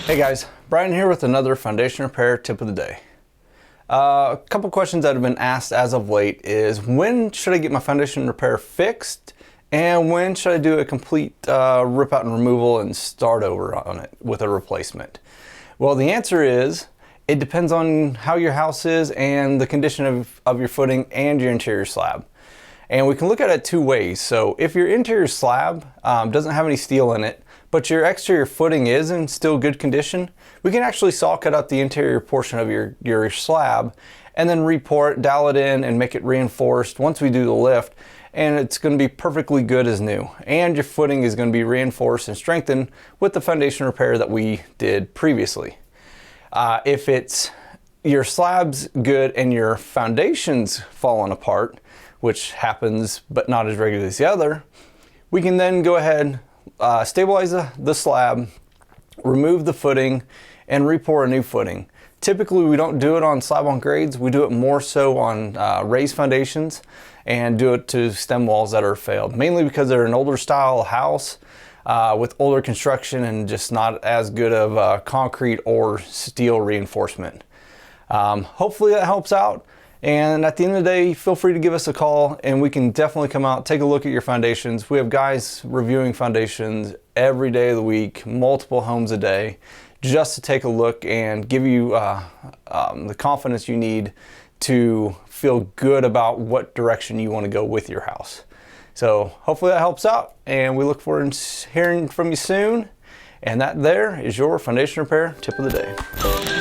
Hey guys, Brian here with another foundation repair tip of the day. A couple questions that have been asked as of late is when should I get my foundation repair fixed and when should I do a complete rip out and removal and start over on it with a replacement? Well, the answer is it depends on how your house is and the condition of your footing and your interior slab. And we can look at it two ways. So if your interior slab doesn't have any steel in it, but your exterior footing is in still good condition, we can actually saw cut out the interior portion of your slab and then re-pour it, dowel it in, and make it reinforced once we do the lift, and it's going to be perfectly good as new. And your footing is going to be reinforced and strengthened with the foundation repair that we did previously. If it's your slab's good and your foundation's fallen apart, which happens but not as regularly as the other, we can then go ahead, stabilize the slab, remove the footing, and re-pour a new footing. Typically we don't do it on slab on grades, we do it more so on raised foundations and do it to stem walls that are failed, mainly because they're an older style house with older construction and just not as good of concrete or steel reinforcement. Hopefully that helps out. And at the end of the day, feel free to give us a call and we can definitely come out, take a look at your foundations. We have guys reviewing foundations every day of the week, multiple homes a day, just to take a look and give you the confidence you need to feel good about what direction you want to go with your house. So hopefully that helps out and we look forward to hearing from you soon. And that there is your foundation repair tip of the day.